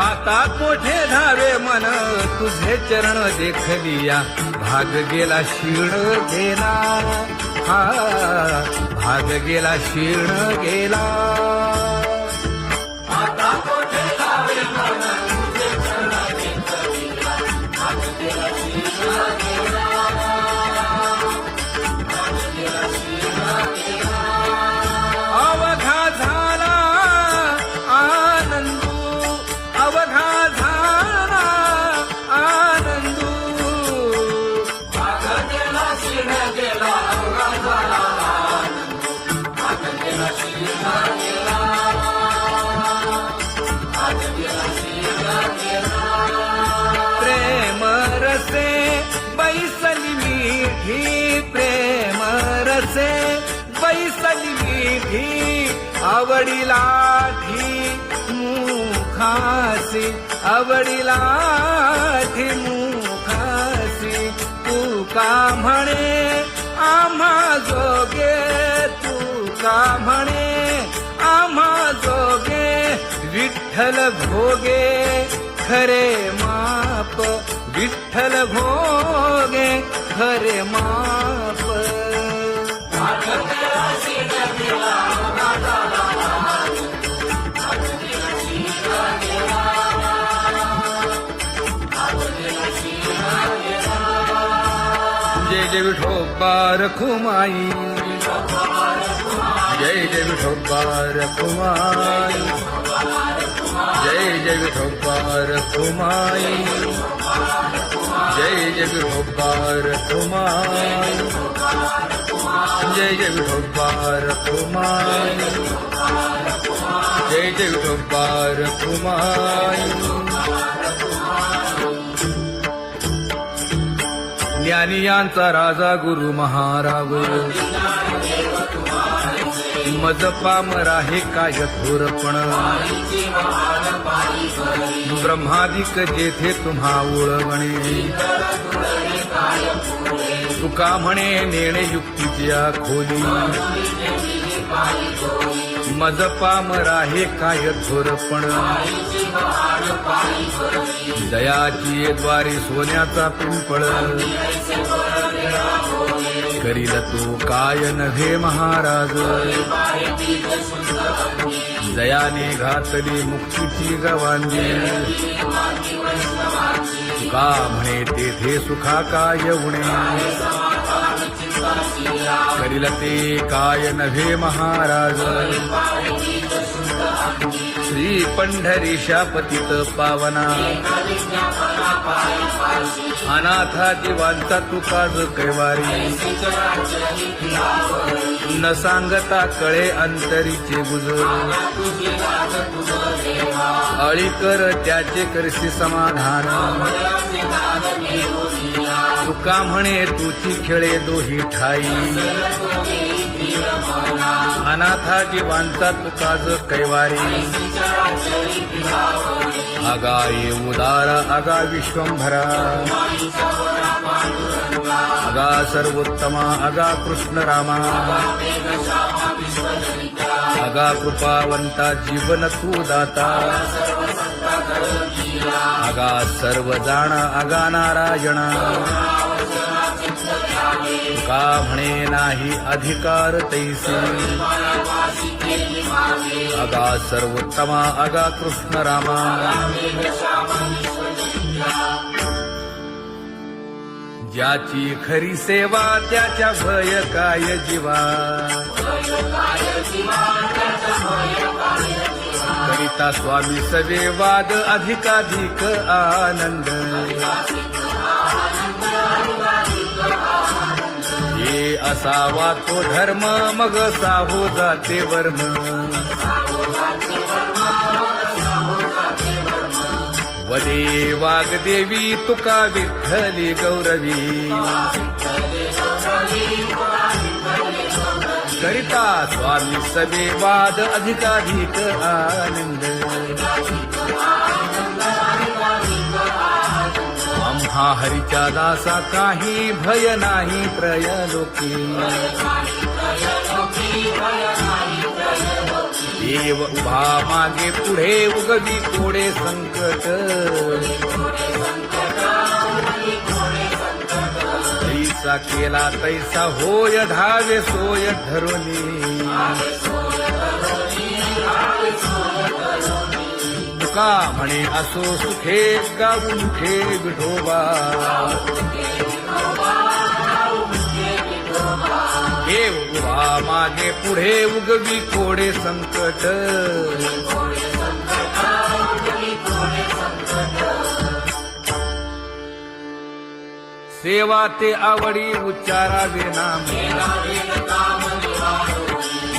आता कोठे धावे मन तुझे चरण देखलिया भाग गेला क्षीण गेला हा भाग गेला क्षीण गेला आता कोठे धावे मन तुझे चरण देखलिया भाग गेला क्षीण गेला भाग गेला क्षीण गेला अवघा झाला आनंदू अवघा झाला आनंदू भाग गेला क्षीण गेला अवघा झाला आनंदू भाग गेला क्षीण गेला भाग गेला क्षीण गेला प्रेम रसे बैसली मीठी प्रेम रसे बैसली मीठी आवडीला मुखासी आवडीला मुखासी तू का म्हणे आम्हा जोगे तू का म्हणे आम्हा जोगे विठ्ठल भोगे खरे माप विठ्ठल भोगे खरे माप भाग गेला क्षीण गेला अवघा झाला आनंदू भाग गेला क्षीण गेला भाग गेला क्षीण गेला जय जय विठोबा रखुमाई जय जय विठोबा रखुमाई जय जय विठोबा रखुमाई जय जय विठोबा रखुमाई जय जय विठोबा रखुमाई जय जय विठोबा रखुमाई ज्ञानियांचा राजा गुरु महाराज मज पामरा हे काय थोरपण ब्रह्मादिक जेथे तुम्हा ओळवणे तुका म्हणे नेणे युक्तीच्या खोली मज पामरा हे काय थोरपण दयाची द्वारे सोन्याचा पिंपळ करील तो काय नव्हे महाराज दयाने घातली मुक्तीची गवांजी का म्हणे तेथे सुखा काय उणे करील ते काय नव्हे महाराज श्री पंढरीशा पतित पावना अनाथा जीवांचा तुकाज कैवारी न सांगता कळे अंतरीचे गुज अळी कर त्याचे करशी समाधान तुका म्हणे तुची खेळे दोही ठाई अनाथा जीवांचा तुकाज कैवारी अगा ये उदार अगा विश्वंभरा अगा सर्वोत्तमा अगा कृष्ण रामा अगा कृपावंता जीवन तू दाता अगा सर्व जाणा अगा नारायणा तुका म्हणे नाही अधिकार तैसे अगा सर्वोत्तमा अगा कृष्ण रामा ज्याची खरी सेवा त्याच्या भय काय जीवा करिता स्वामी सवे वाद अधिकाधिक आनंद हे असावा तो धर्म मग साहो जाते वर्म वदे वाग्देवी तुका विठ्ठली गौरवी करिता स्वामी सवे वाद अधिकाधिक आनंद आम्हा हरीच्या दासा काही भय नाही त्रयलोकी देव उभा मागे पुढे उगवी कोडे संकट तैसा केला तैसा होय धावे सोय धरुनी तुका म्हणे असो सुखे गाऊ मुखे विठोबा देव उभा मागे पुढे उगवी कोडे संकट सेवा ते आवडी उच्चारावे नाम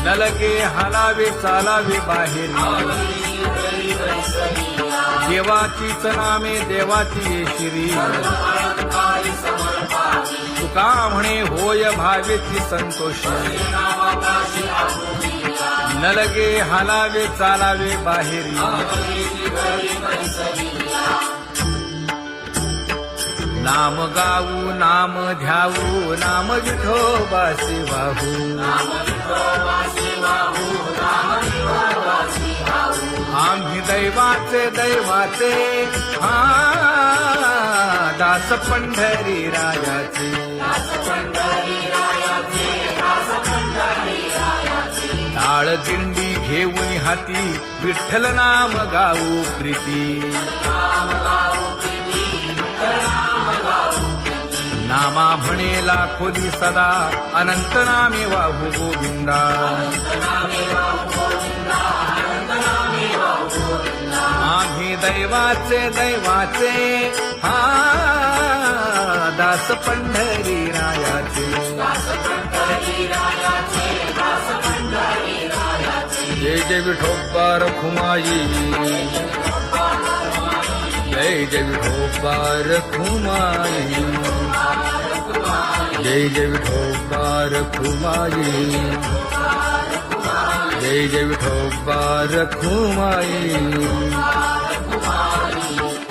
नलगे हालावे चालावे बाहेर देवाचीच नामे देवाची श्री तुका म्हणे होय भावेची संतोषी नलगे हालावे चालावे बाहेरी नाम गाऊ नाम ध्याऊ नाम विठोबासी वाहू आम्ही दैवाचे हा दास पंढरी रायाचे टाळ दिंडी घेऊन हाती विठ्ठल नाम गाऊ प्रीती नामा म्हणेला खोली सदा अनंत नामे वाहू गोविंदा आम्ही दैवाचे हा दास पंढरी रायाचे जय जय विठोबा रखुमाई जय जय विठोबा रखुमाई जय जय विठोबा रखुमाई जय जय विठोबा रखुमाई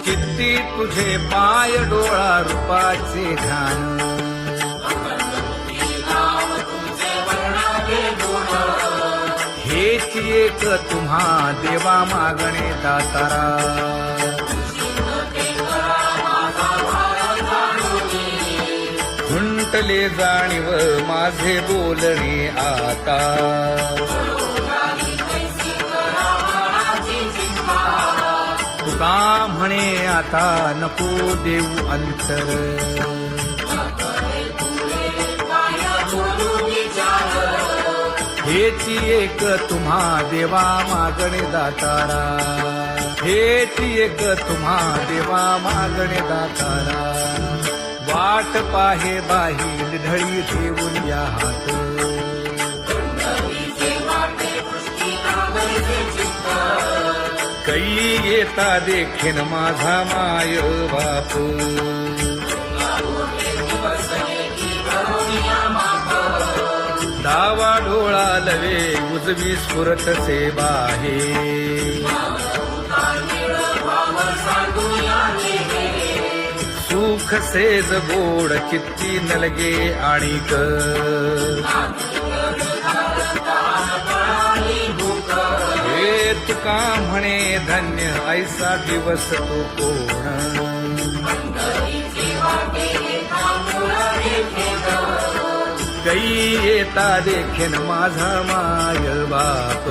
चित्ती तुझे पाय डोळा रूपाचे ध्यान हेच एक तुम्हा देवा मागणे दातारा खुंटले जाणीव माझे बोलणे आता तुका म्हणे आता नको देऊ अंतर हेची एक तुम्हा देवा मागणे दातारा हेची एक तुम्हा देवा मागणे दातारा वाट पाहे बाही ढळी ठेवून या हात कै येता देखीन माझा माय बाप डावा डोळा लवे उजवी स्फुरत से बाहे सुख सेज गोड चित्ती नलगे आणिक हे तुका म्हणे धन्य ऐसा दिवस तो कोण कै येता देखीन माझा माय बाप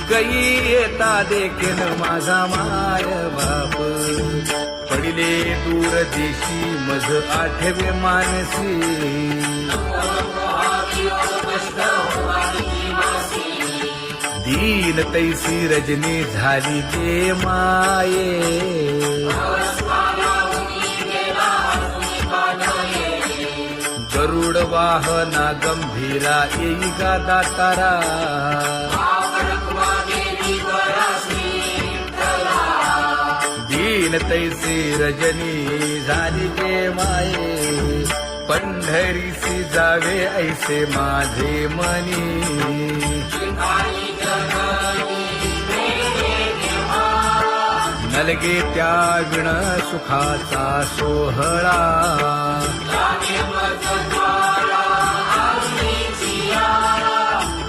कै येता देखीन माझा माय बाप पडिले दूर देशी मज आठवे मानसी दीन तैसी रजनी झाली गे माये गरुड वाहना गंभीरा येई गा दातारा दीन तैसी रजनी झाली गे माये पंढरीसी जावे ऐसे माझे मनी नलगे त्या विण सुखाचा सोहळा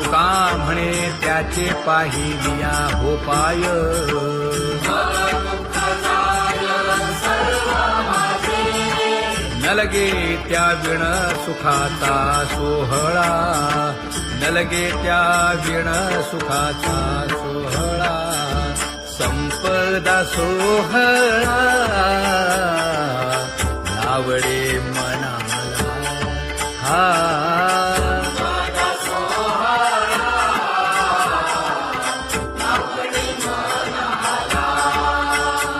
तुका म्हणे त्याचे पाहिलिया हो पाय न लगे त्या विण सुखाचा सोहळा न लगे त्या विण सुखाचा सोहळा संपदा सोहळा नावडे मनाला हा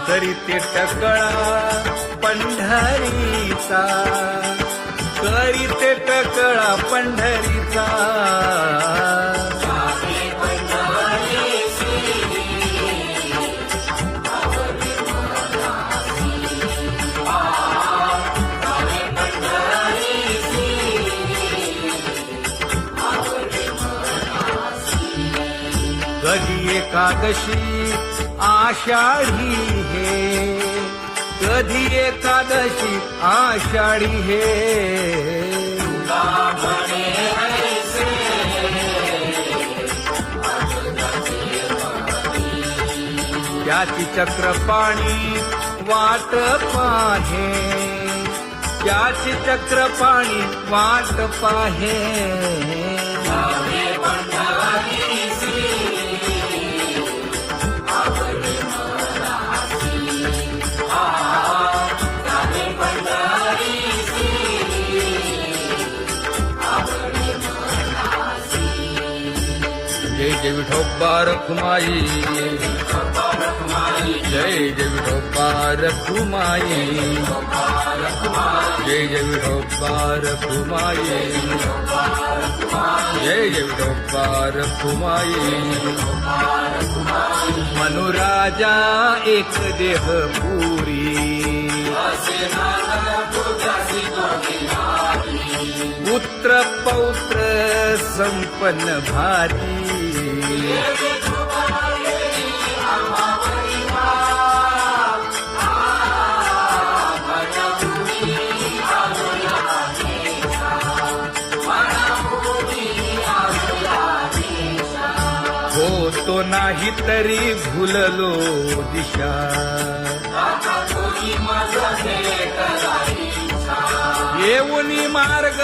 तरी ते टकळा पंढरीचा करी ते टकळा पंढरीचा कधी एकादशी आषाढी हे कधी एकादशी आषाढी हे त्याची चक्रपाणी वाट पाहे त्याची चक्रपाणी वाट पाहे जय जय विठोबा रखुमाई जय जय विठोबा रखुमाई जय जय विठोबा रखुमाई जय जय विठोबा रखुमाई मनुराजा एक देह पुरी पुत्र पौत्र संपन्न भारी हो तो नाही तरी भुललो दिशा येऊनी मार्ग